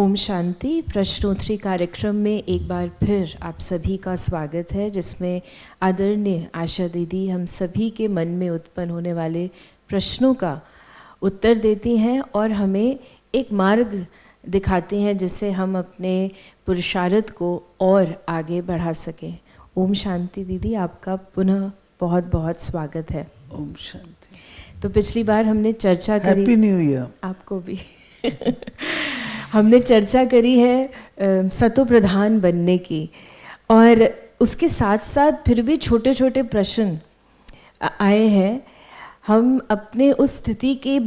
ओम शांति। प्रश्नोत्तरी कार्यक्रम में एक बार फिर आप सभी का स्वागत है, जिसमें आदरणीय आशा दीदी हम सभी के मन में उत्पन्न होने वाले प्रश्नों का उत्तर देती हैं और हमें एक मार्ग दिखाती हैं जिससे हम अपने पुरुषार्थ को और आगे बढ़ा सकें। ओम शांति दीदी, आपका पुनः बहुत बहुत स्वागत है। ओम शांति। तो पिछली बार हमने चर्चा करी, हैप्पी न्यू ईयर आपको भी हमने चर्चा करी है सतो प्रधान बनने की, और उसके साथ साथ फिर भी छोटे छोटे प्रश्न आए हैं। हम अपने उस स्थिति के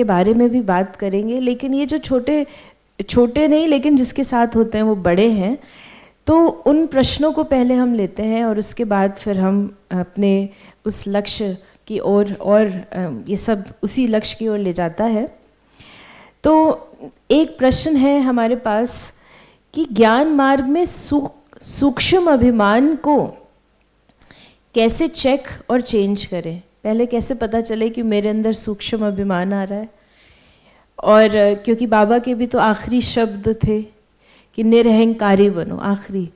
बारे में भी बात करेंगे, लेकिन ये जो छोटे छोटे नहीं लेकिन जिसके साथ होते हैं वो बड़े हैं, तो उन प्रश्नों को पहले हम लेते हैं और उसके बाद फिर हम अपने उस लक्ष्य की ओर और ये सब उसी लक्ष्य की ओर ले जाता है। तो एक प्रश्न है हमारे पास कि ज्ञान मार्ग में सूक्ष्म अभिमान को कैसे चेक और चेंज करें। पहले कैसे पता चले कि मेरे अंदर सूक्ष्म अभिमान आ रहा है, और क्योंकि बाबा के भी तो आखिरी शब्द थे कि निरहंकारी बनो, आखिरी,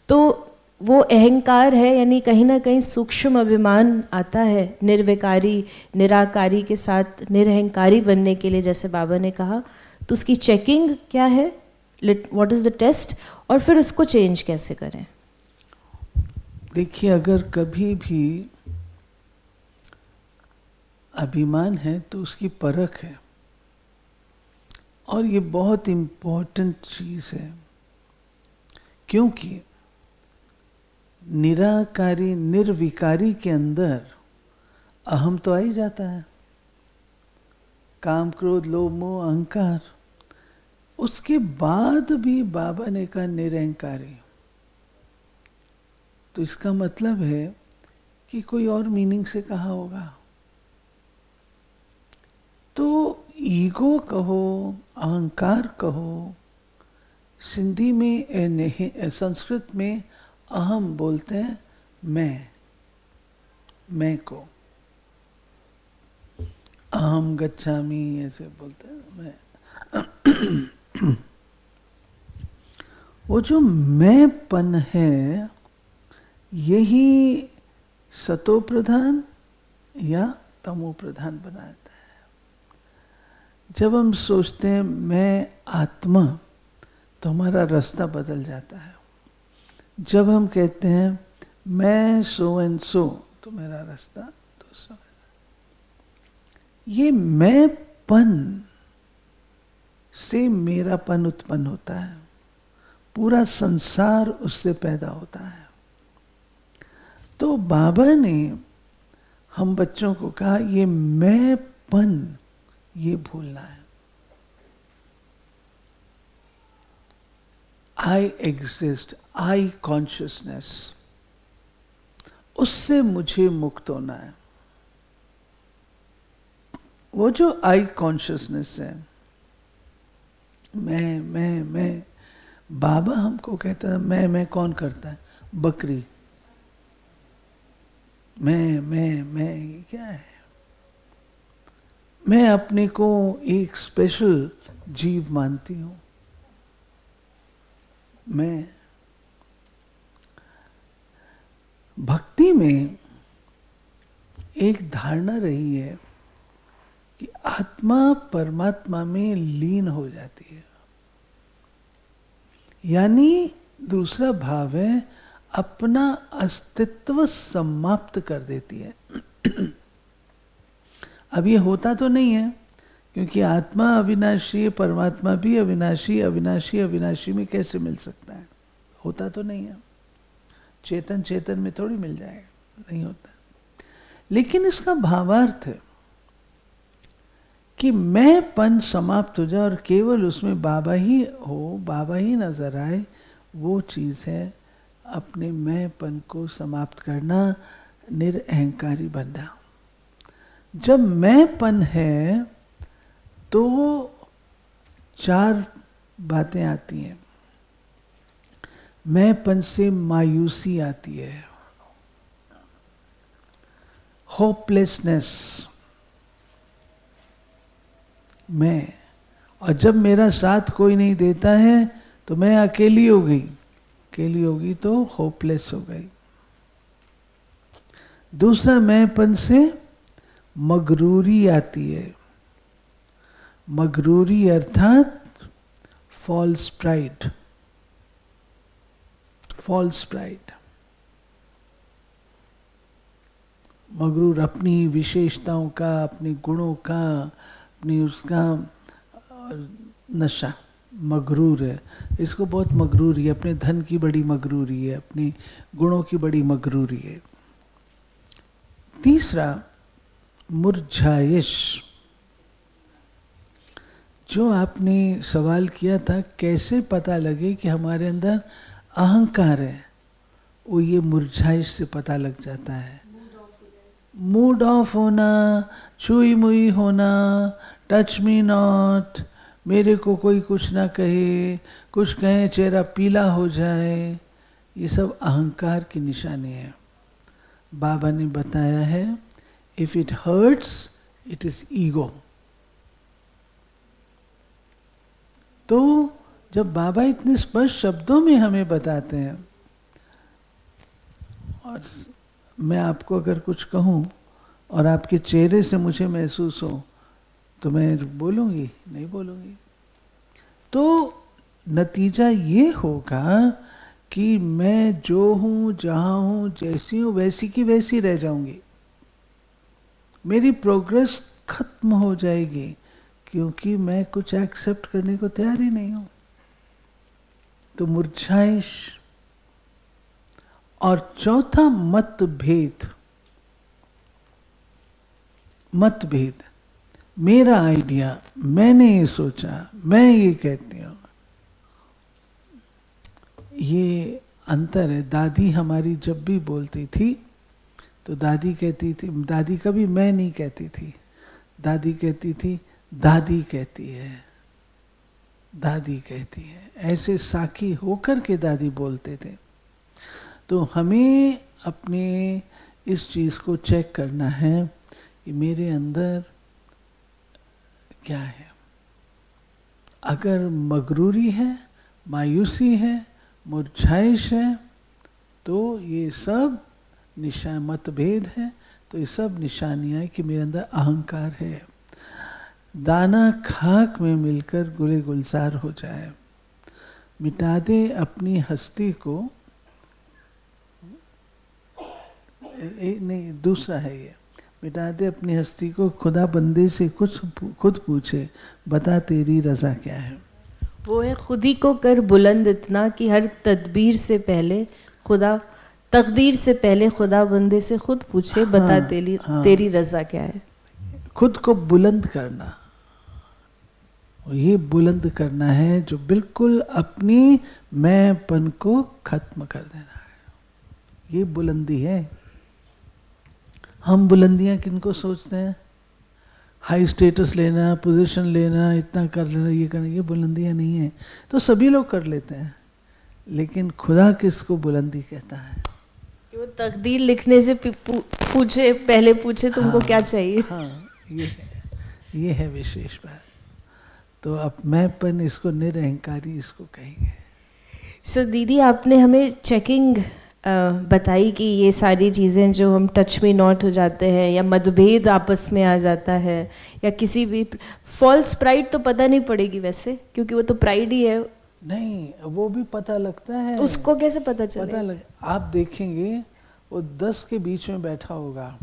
तो वो अहंकार है, यानी कहीं ना कहीं सूक्ष्म अभिमान आता है निर्विकारी निराकारी के साथ निरहंकारी बनने के लिए, जैसे बाबा ने कहा। तो उसकी चेकिंग क्या है, व्हाट इज़ द टेस्ट, और फिर उसको चेंज कैसे करें। देखिए, अगर कभी भी अभिमान है तो उसकी परख है, और ये बहुत इम्पोर्टेंट चीज़ है, क्योंकि निराकारी निर्विकारी के अंदर अहम तो आ ही जाता है, काम क्रोध लोभ मोह अहंकार। उसके बाद भी बाबा ने कहा निरहंकारी, तो इसका मतलब है कि कोई और मीनिंग से कहा होगा। तो ईगो कहो, अहंकार कहो, सिंधी में संस्कृत में अहम बोलते हैं मैं को, अहम गच्छामि ऐसे बोलते हैं मैं। वो जो मैंपन है, यही सतो प्रधान या तमो प्रधान बनाता है। जब हम सोचते हैं मैं आत्मा, तो हमारा रास्ता बदल जाता है। जब हम कहते हैं मैं सो एंड सो, तो मेरा रास्ता तो सो। ये मैंपन से मेरापन उत्पन्न होता है, पूरा संसार उससे पैदा होता है। तो बाबा ने हम बच्चों को कहा ये मैंपन ये भूलना है। आई एग्जिस्ट, आई कॉन्शियसनेस, उससे मुझे मुक्त होना है। वो जो आई कॉन्शियसनेस है, मैं, बाबा हमको कहता है मैं कौन करता है? बकरी। मैं ये क्या है? मैं अपने को एक स्पेशल जीव मानती हूं। मैं भक्ति में एक धारणा रही है कि आत्मा परमात्मा में लीन हो जाती है, यानी दूसरा भाव है अपना अस्तित्व समाप्त कर देती है। अब ये होता तो नहीं है, क्योंकि आत्मा अविनाशी है, परमात्मा भी अविनाशी, अविनाशी अविनाशी में कैसे मिल सकता है? होता तो नहीं है। चेतन चेतन में थोड़ी मिल जाएगा, नहीं होता। लेकिन इसका भावार्थ है कि मैंपन समाप्त हो जाए और केवल उसमें बाबा ही हो, बाबा ही नजर आए। वो चीज़ है अपने मैंपन को समाप्त करना, निरअहंकारी बनना। जब मैंपन है तो चार बातें आती हैं। मैंपन से मायूसी आती है, होपलेसनेस, मैं, और जब मेरा साथ कोई नहीं देता है तो मैं अकेली हो गई, अकेली होगी तो होपलेस हो गई। दूसरा मैंपन से मगरूरी आती है। मगरूरी अर्थात फॉल्स प्राइड, फॉल्स प्राइड। मगरूर अपनी विशेषताओं का, अपने गुणों का, अपनी उसका नशा, मगरूर है। इसको बहुत मगरूरी है, अपने धन की बड़ी मगरूरी है, अपने गुणों की बड़ी मगरूरी है। तीसरा मुरझाइश। जो आपने सवाल किया था कैसे पता लगे कि हमारे अंदर अहंकार है, वो ये मुरझाइश से पता लग जाता है। मूड ऑफ होना, छुई मुई होना, टच मी नॉट, मेरे को कोई कुछ ना कहे, कुछ कहे चेहरा पीला हो जाए, ये सब अहंकार की निशानी है। बाबा ने बताया है, if it hurts it is ego. तो जब बाबा इतने स्पष्ट शब्दों में हमें बताते हैं, और मैं आपको अगर कुछ कहूँ और आपके चेहरे से मुझे महसूस हो तो मैं बोलूँगी? नहीं बोलूँगी। तो नतीजा ये होगा कि मैं जो हूँ, जहाँ हूँ, जैसी हूँ, वैसी की वैसी रह जाऊँगी। मेरी प्रोग्रेस खत्म हो जाएगी, क्योंकि मैं कुछ एक्सेप्ट करने को तैयार ही नहीं हूँ। तो मुरझाइश। और चौथा मतभेद। मतभेद, मेरा आइडिया, मैंने ये सोचा, मैं ये कहती हूँ, ये अंतर है। दादी हमारी जब भी बोलती थी तो दादी कहती थी, दादी कभी मैं नहीं कहती थी, दादी कहती थी दादी कहती है, दादी कहती है, ऐसे साकी होकर के दादी बोलते थे। तो हमें अपने इस चीज़ को चेक करना है कि मेरे अंदर क्या है। अगर मगरूरी है, मायूसी है, मुरझाइश है, तो ये सब मतभेद है, तो ये सब निशानियाँ कि मेरे अंदर अहंकार है। दाना खाक में मिलकर गुले गुलजार हो जाए। मिटा दे अपनी हस्ती को। नहीं, दूसरा है ये, मिटा दे अपनी हस्ती को, खुदा बंदे से कुछ खुद पूछे, बता तेरी रजा क्या है। वो है खुद ही को कर बुलंद इतना कि हर तदबीर से पहले खुदा, तकदीर से पहले खुदा बंदे से खुद पूछे, बता तेरी रजा क्या है। खुद को बुलंद करना, ये बुलंद करना है जो बिल्कुल अपनी मैंपन को खत्म कर देना है। ये बुलंदी है। हम बुलंदियां किनको सोचते हैं? हाई स्टेटस लेना, पोजीशन लेना, इतना कर लेना, ये करना, ये बुलंदियां नहीं है। तो सभी लोग कर लेते हैं, लेकिन खुदा किसको बुलंदी कहता है? वो तकदीर लिखने से पूछे, पहले पूछे तुमको क्या चाहिए। हाँ, ये है विशेष बात। तो अब मैंपन, इसको निरहंकारी इसको कहेंगे। सो दीदी, आपने हमें चेकिंग बताई कि ये सारी चीज़ें जो हम टच में नॉट हो जाते हैं, या मतभेद आपस में आ जाता है, या किसी भी फॉल्स प्राइड तो पता नहीं पड़ेगी वैसे, क्योंकि वो तो प्राइड ही है। नहीं, वो भी पता लगता है। उसको कैसे पता चले? आप देखेंगे वो 10 के बीच में बैठा होगा,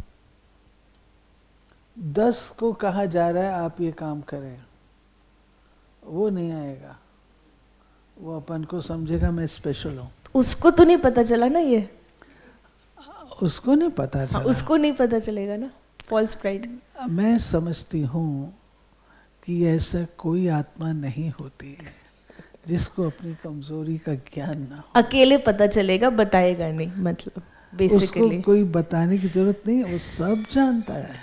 10 को कहा जा रहा है आप ये काम करें, वो नहीं आएगा। वो अपन को समझेगा मैं स्पेशल हूँ। उसको तो नहीं पता चला ना, ये उसको नहीं पता चला। उसको नहीं पता चलेगा ना फॉल्स प्राइड। मैं समझती हूँ कि ऐसा कोई आत्मा नहीं होती है जिसको अपनी कमजोरी का ज्ञान ना हो। अकेले पता चलेगा, बताएगा नहीं, मतलब बेसिकली उसको कोई बताने की जरूरत नहीं है, वो सब जानता है,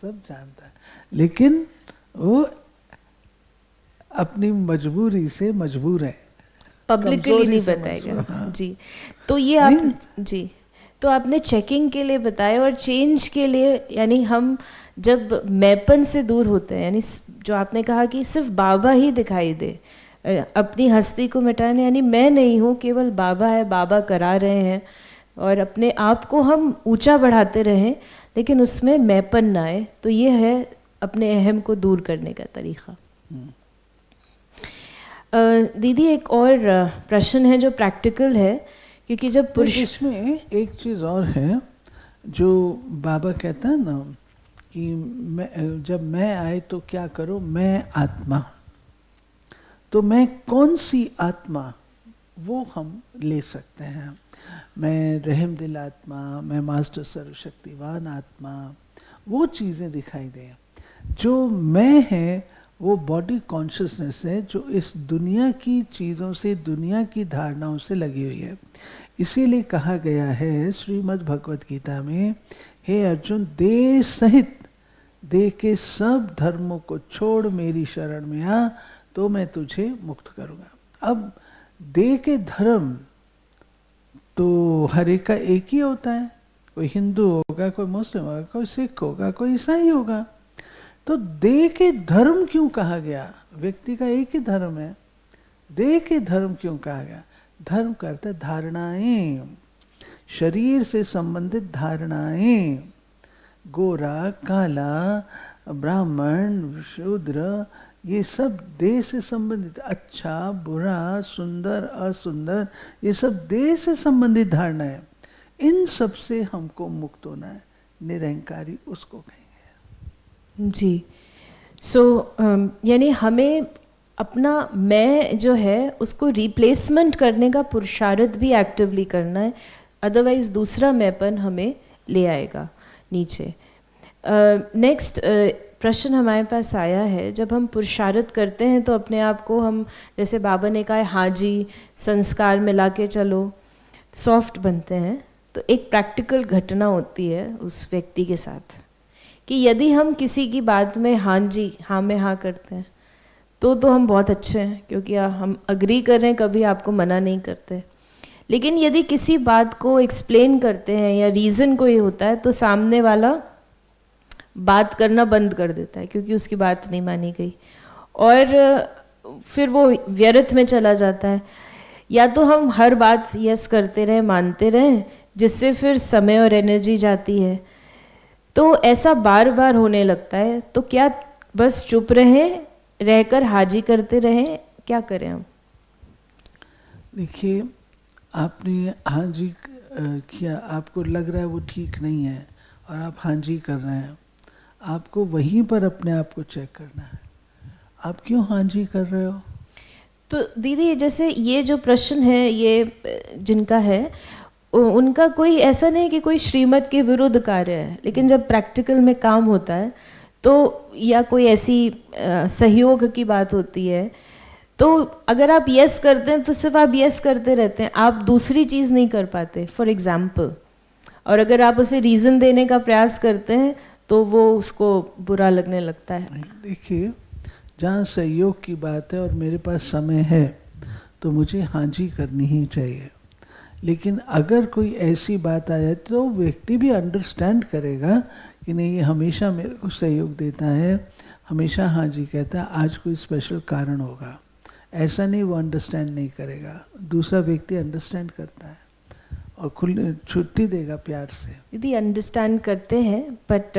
सब जानता है, लेकिन वो अपनी मजबूरी से मजबूर है, पब्लिकली नहीं बताएगा। जी, तो ये आप जी, तो आपने चेकिंग के लिए बताया और चेंज के लिए, यानी हम जब मैपन से दूर होते हैं, यानी जो आपने कहा कि सिर्फ बाबा ही दिखाई दे, अपनी हस्ती को मिटाने, यानी मैं नहीं हूँ, केवल बाबा है, बाबा करा रहे हैं, और अपने आप को हम ऊंचा बढ़ाते रहें लेकिन उसमें मैपन ना आए, तो ये है अपने अहम को दूर करने का तरीका। दीदी एक और प्रश्न है जो प्रैक्टिकल है, क्योंकि जब पुरुष, इसमें एक चीज़ और है जो बाबा कहता है ना कि मैं, जब मैं आए तो क्या करो, मैं आत्मा, तो मैं कौन सी आत्मा वो हम ले सकते हैं। मैं रहम दिल आत्मा, मैं मास्टर सर्वशक्तिवान आत्मा, वो चीज़ें दिखाई दें। जो मैं है वो बॉडी कॉन्शियसनेस है जो इस दुनिया की चीज़ों से, दुनिया की धारणाओं से लगी हुई है। इसीलिए कहा गया है श्रीमद् भगवत गीता में, हे अर्जुन, देह सहित देह के सब धर्मों को छोड़ मेरी शरण में आ तो मैं तुझे मुक्त करूँगा। अब देह के धर्म तो हर एक का एक ही होता है, कोई हिंदू होगा, कोई मुस्लिम होगा, कोई सिख होगा, कोई ईसाई होगा। तो देह के धर्म क्यों कहा गया? व्यक्ति का एक ही धर्म है, देह के धर्म क्यों कहा गया? धर्म का अर्थ है धारणाएं, शरीर से संबंधित धारणाएं, गोरा, काला, ब्राह्मण, शूद्र, ये सब देह से संबंधित, अच्छा, बुरा, सुंदर, असुंदर, ये सब देह से संबंधित धारणा है। इन सब से हमको मुक्त होना है। निरहंकारी उसको कहेंगे। जी, यानी हमें अपना मैं जो है उसको रिप्लेसमेंट करने का पुरुषार्थ भी एक्टिवली करना है, अदरवाइज दूसरा मैंपन हमें ले आएगा नीचे। नेक्स्ट प्रश्न हमारे पास आया है, जब हम पुरुषार्थ करते हैं तो अपने आप को हम, जैसे बाबा ने कहा है, हाँ जी, संस्कार मिला के चलो, सॉफ्ट बनते हैं। तो एक प्रैक्टिकल घटना होती है उस व्यक्ति के साथ कि यदि हम किसी की बात में हाँ जी, हाँ में हाँ करते हैं तो हम बहुत अच्छे हैं, क्योंकि हम अग्री कर रहे हैं, कभी आपको मना नहीं करते। लेकिन यदि किसी बात को एक्सप्लेन करते हैं या रीज़न कोई होता है तो सामने वाला बात करना बंद कर देता है, क्योंकि उसकी बात नहीं मानी गई, और फिर वो व्यर्थ में चला जाता है। या तो हम हर बात यस करते रहें, मानते रहें, जिससे फिर समय और एनर्जी जाती है। तो ऐसा बार बार होने लगता है, तो क्या बस चुप रहें, रहकर हाजी करते रहें, क्या करें हम? देखिए, आपने हाँ जी किया, आपको लग रहा है वो ठीक नहीं है और आप हाँ जी कर रहे हैं, आपको वहीं पर अपने आप को चेक करना है, आप क्यों हाँ जी कर रहे हो। तो दीदी, जैसे ये जो प्रश्न है, ये जिनका है, उनका कोई ऐसा नहीं कि कोई श्रीमत के विरुद्ध कार्य है, लेकिन जब प्रैक्टिकल में काम होता है तो, या कोई ऐसी सहयोग की बात होती है, तो अगर आप यस करते हैं तो सिर्फ आप यस करते रहते हैं, आप दूसरी चीज़ नहीं कर पाते, फॉर एग्जाम्पल। और अगर आप उसे रीज़न देने का प्रयास करते हैं तो वो उसको बुरा लगने लगता है। देखिए, जहाँ सहयोग की बात है और मेरे पास समय है तो मुझे हाँ जी करनी ही चाहिए। लेकिन अगर कोई ऐसी बात आ जाए तो व्यक्ति भी अंडरस्टैंड करेगा कि नहीं, ये हमेशा मेरे को सहयोग देता है, हमेशा हाँ जी कहता है, आज कोई स्पेशल कारण होगा। ऐसा नहीं, वो अंडरस्टैंड नहीं करेगा, दूसरा व्यक्ति अंडरस्टैंड करता है और खुल छुट्टी देगा प्यार से। यदि अंडरस्टैंड करते हैं, बट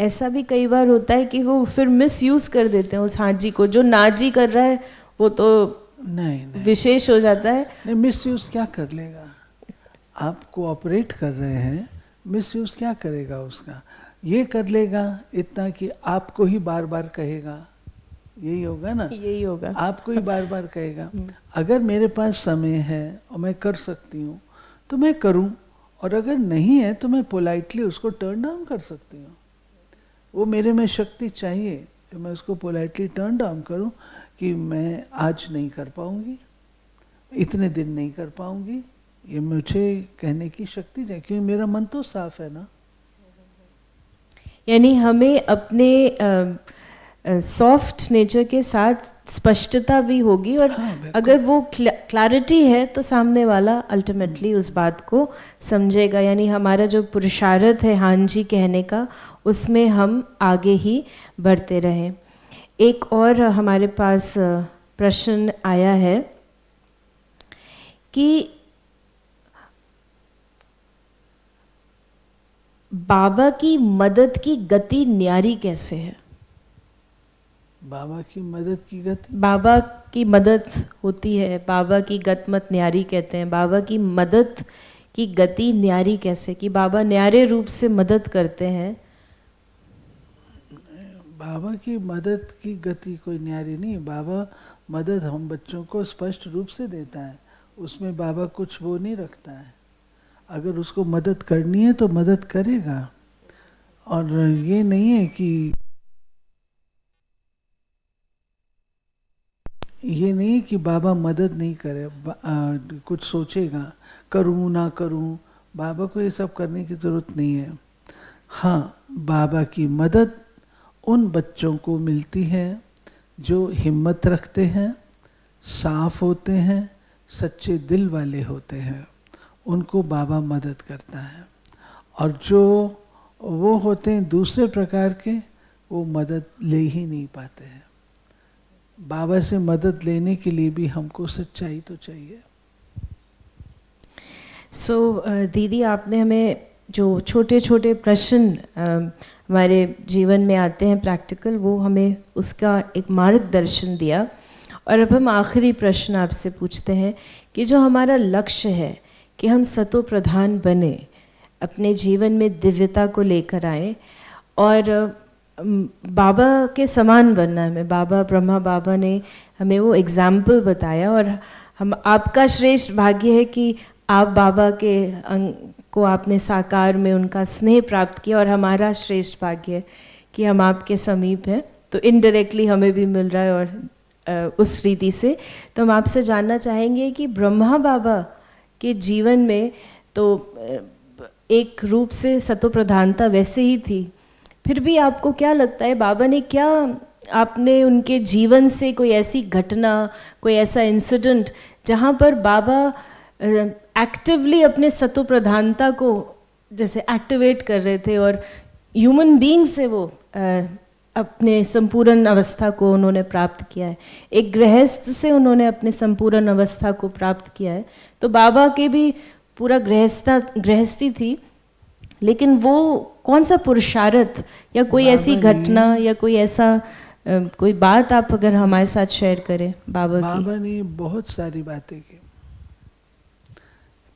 ऐसा भी कई बार होता है कि वो फिर मिसयूज़ कर देते हैं उस हाँ जी को, जो ना जी कर रहा है वो तो नहीं विशेष हो जाता है। नहीं, मिसयूज़ क्या कर लेगा, आप कोऑपरेट कर रहे हैं, मिसयूज़ क्या करेगा उसका। ये कर लेगा इतना कि आपको ही बार बार कहेगा, यही होगा ना, यही होगा, आपको ही बार बार कहेगा। अगर मेरे पास समय है और मैं कर सकती हूँ तो मैं करूं, और अगर नहीं है तो मैं पोलाइटली उसको टर्न डाउन कर सकती हूँ। वो मेरे में शक्ति चाहिए कि मैं उसको पोलाइटली टर्न डाउन करूं कि मैं आज नहीं कर पाऊंगी, इतने दिन नहीं कर पाऊंगी, ये मुझे कहने की शक्ति चाहिए, क्योंकि मेरा मन तो साफ है ना। यानी हमें अपने सॉफ्ट नेचर के साथ स्पष्टता भी होगी, और अगर वो क्लैरिटी है तो सामने वाला अल्टीमेटली उस बात को समझेगा। यानी हमारा जो पुरुषार्थ है हाँ जी कहने का, उसमें हम आगे ही बढ़ते रहें। एक और हमारे पास प्रश्न आया है कि बाबा की मदद की गति न्यारी कैसे है? बाबा की मदद की गति, बाबा की मदद होती है, बाबा की गत मत न्यारी कहते हैं। बाबा की मदद की गति न्यारी कैसे, कि बाबा न्यारे रूप से मदद करते हैं? बाबा की मदद की गति कोई न्यारी नहीं। बाबा मदद हम बच्चों को स्पष्ट रूप से देता है, उसमें बाबा कुछ वो नहीं रखता है। अगर उसको मदद करनी है तो मदद करेगा, और ये नहीं है कि बाबा मदद नहीं करे, कुछ सोचेगा करूं ना करूं। बाबा को ये सब करने की जरूरत नहीं है। हाँ, बाबा की मदद उन बच्चों को मिलती है जो हिम्मत रखते हैं, साफ होते हैं, सच्चे दिल वाले होते हैं, उनको बाबा मदद करता है। और जो वो होते हैं दूसरे प्रकार के, वो मदद ले ही नहीं पाते हैं। बाबा से मदद लेने के लिए भी हमको सच्चाई तो चाहिए। दीदी, आपने हमें जो छोटे छोटे प्रश्न हमारे जीवन में आते हैं प्रैक्टिकल, वो हमें उसका एक मार्गदर्शन दिया। और अब हम आखिरी प्रश्न आपसे पूछते हैं कि जो हमारा लक्ष्य है कि हम सतो प्रधान बने, अपने जीवन में दिव्यता को लेकर आए और बाबा के समान बनना है। हमें बाबा ब्रह्मा बाबा ने हमें वो एग्जाम्पल बताया, और हम आपका श्रेष्ठ भाग्य है कि आप बाबा के को आपने साकार में उनका स्नेह प्राप्त किया, और हमारा श्रेष्ठ भाग्य है कि हम आपके समीप हैं, तो इनडायरेक्टली हमें भी मिल रहा है। और उस रीति से तो हम आपसे जानना चाहेंगे कि ब्रह्मा बाबा के जीवन में तो एक रूप से सतो प्रधानता वैसे ही थी, फिर भी आपको क्या लगता है बाबा ने क्या, आपने उनके जीवन से कोई ऐसी घटना, कोई ऐसा इंसिडेंट जहाँ पर बाबा एक्टिवली अपने सतो प्रधानता को जैसे एक्टिवेट कर रहे थे, और ह्यूमन बीइंग से वो अपने संपूर्ण अवस्था को उन्होंने प्राप्त किया है, एक गृहस्थ से उन्होंने अपने संपूर्ण अवस्था को प्राप्त किया है। तो बाबा के भी पूरा गृहस्थी थी, लेकिन वो कौन सा पुरुषार्थ या कोई ऐसी घटना या कोई ऐसा कोई बात आप अगर हमारे साथ शेयर करें बाबा की। बाबा ने बहुत सारी बातें की।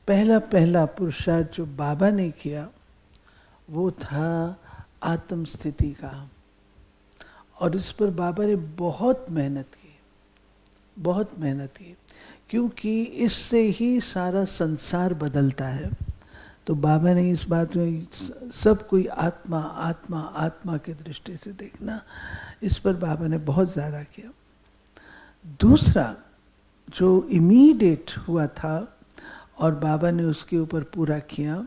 पहला पुरुषार्थ जो बाबा ने किया वो था आत्म स्थिति का, और इस पर बाबा ने बहुत मेहनत की, क्योंकि इससे ही सारा संसार बदलता है। तो बाबा ने इस बात में सब कोई आत्मा आत्मा आत्मा की दृष्टि से देखना, इस पर बाबा ने बहुत ज़्यादा किया। दूसरा जो इमीडिएट हुआ था और बाबा ने उसके ऊपर पूरा किया,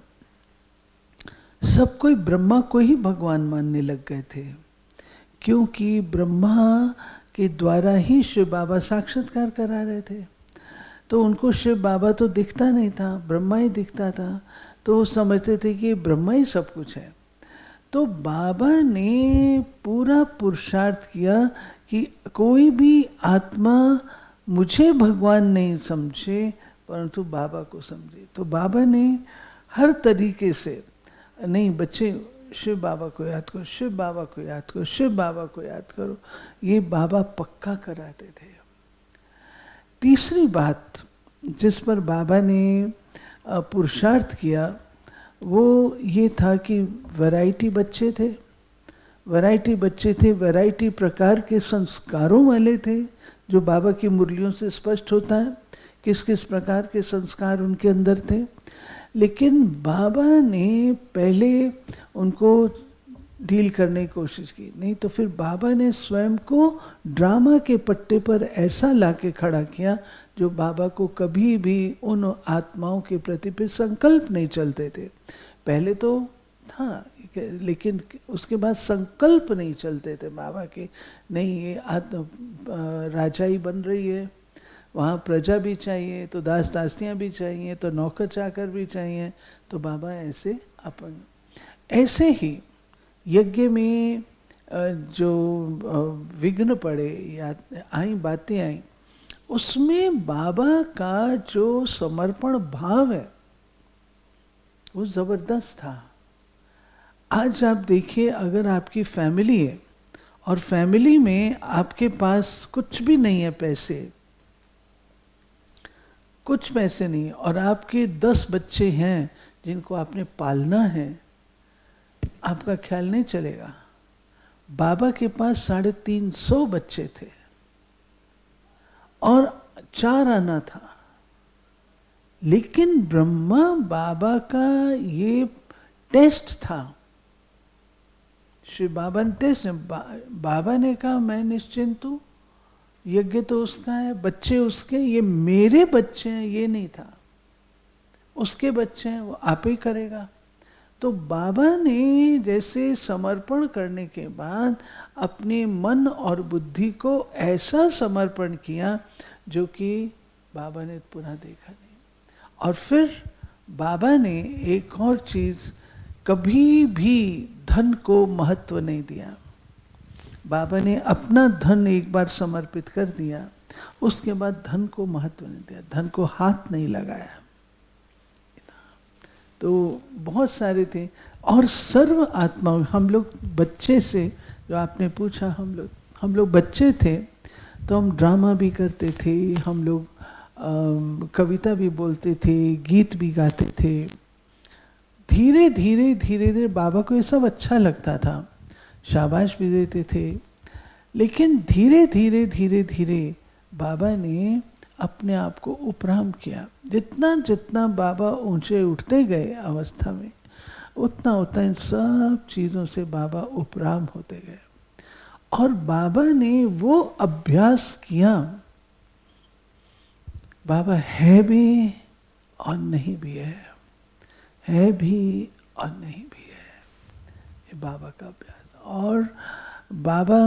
सब कोई ब्रह्मा को ही भगवान मानने लग गए थे, क्योंकि ब्रह्मा के द्वारा ही शिव बाबा साक्षात्कार करा रहे थे। तो उनको शिव बाबा तो दिखता नहीं था, ब्रह्मा ही दिखता था, तो वो समझते थे कि ब्रह्मा ही सब कुछ है। तो बाबा ने पूरा पुरुषार्थ किया कि कोई भी आत्मा मुझे भगवान नहीं समझे, परंतु बाबा को समझे। तो बाबा ने हर तरीके से, नहीं बच्चे शिव बाबा को याद करो, शिव बाबा को याद करो, शिव बाबा को याद करो, ये बाबा पक्का कराते थे। तीसरी बात जिस पर बाबा ने पुरुषार्थ किया वो ये था कि वैरायटी बच्चे थे, वैरायटी प्रकार के संस्कारों वाले थे, जो बाबा की मुरलियों से स्पष्ट होता है किस किस प्रकार के संस्कार उनके अंदर थे। लेकिन बाबा ने पहले उनको डील करने की कोशिश की, नहीं तो फिर बाबा ने स्वयं को ड्रामा के पट्टे पर ऐसा लाके खड़ा किया जो बाबा को कभी भी उन आत्माओं के प्रति फिर संकल्प नहीं चलते थे। पहले तो था, लेकिन उसके बाद संकल्प नहीं चलते थे बाबा के, नहीं ये राजाई बन रही है, वहाँ प्रजा भी चाहिए, तो दास दासियाँ भी चाहिए, तो नौकर चाकर भी चाहिए, तो बाबा ऐसे अपन ऐसे ही यज्ञ में जो विघ्न पड़े या आई बातें आई, उसमें बाबा का जो समर्पण भाव है वो जबरदस्त था। आज आप देखिए, अगर आपकी फैमिली है और फैमिली में आपके पास कुछ भी नहीं है, कुछ पैसे नहीं, और आपके 10 बच्चे हैं जिनको आपने पालना है, आपका ख्याल नहीं चलेगा। बाबा के पास 350 बच्चे थे और 4 आना था, लेकिन ब्रह्मा बाबा का ये टेस्ट था। श्री बाबा ने टेस्ट, बाबा ने कहा मैं निश्चिंत हूँ, यज्ञ तो उसका है, बच्चे उसके, ये मेरे बच्चे हैं, ये नहीं था। उसके बच्चे हैं, वो आप ही करेगा। तो बाबा ने जैसे समर्पण करने के बाद अपने मन और बुद्धि को ऐसा समर्पण किया जो कि बाबा ने पुनः देखा नहीं। और फिर बाबा ने एक और चीज, कभी भी धन को महत्व नहीं दिया। बाबा ने अपना धन एक बार समर्पित कर दिया, उसके बाद धन को महत्व नहीं दिया, धन को हाथ नहीं लगाया। तो बहुत सारे थे। और सर्व आत्माओं, हम लोग बच्चे से, जो आपने पूछा, हम लोग बच्चे थे तो हम ड्रामा भी करते थे, हम लोग कविता भी बोलते थे, गीत भी गाते थे। धीरे धीरे बाबा को ये सब अच्छा लगता था, शाबाश भी देते थे। लेकिन धीरे धीरे बाबा ने अपने आप को उपराम किया। जितना जितना बाबा ऊंचे उठते गए अवस्था में, उतना उतना इन सब चीज़ों से बाबा उपराम होते गए। और बाबा ने वो अभ्यास किया, बाबा है भी और नहीं भी है भी और नहीं भी है, ये बाबा का अभ्यास। और बाबा,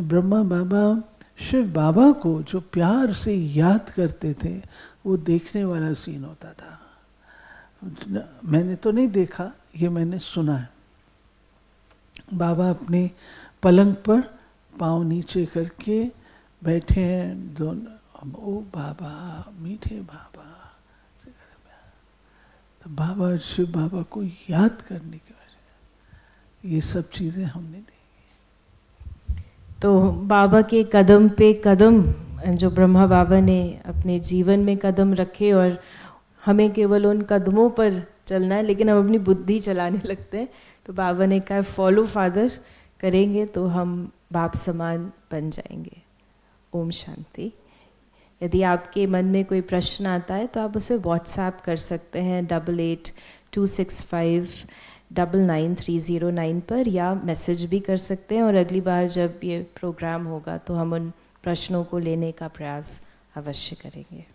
ब्रह्मा बाबा शिव बाबा को जो प्यार से याद करते थे, वो देखने वाला सीन होता था। मैंने तो नहीं देखा, ये मैंने सुना है। बाबा अपने पलंग पर पाँव नीचे करके बैठे हैं दोनों, ओ बाबा मीठे बाबा। तो बाबा, शिव बाबा को याद करने की वजह ये सब चीज़ें हमने देखी। तो बाबा के कदम पे कदम, जो ब्रह्मा बाबा ने अपने जीवन में कदम रखे, और हमें केवल उन कदमों पर चलना है, लेकिन हम अपनी बुद्धि चलाने लगते हैं। तो बाबा ने कहा फॉलो फादर करेंगे तो हम बाप समान बन जाएंगे। ओम शांति। यदि आपके मन में कोई प्रश्न आता है तो आप उसे व्हाट्सएप कर सकते हैं 8826599309 पर, या मैसेज भी कर सकते हैं। और अगली बार जब ये प्रोग्राम होगा तो हम उन प्रश्नों को लेने का प्रयास अवश्य करेंगे।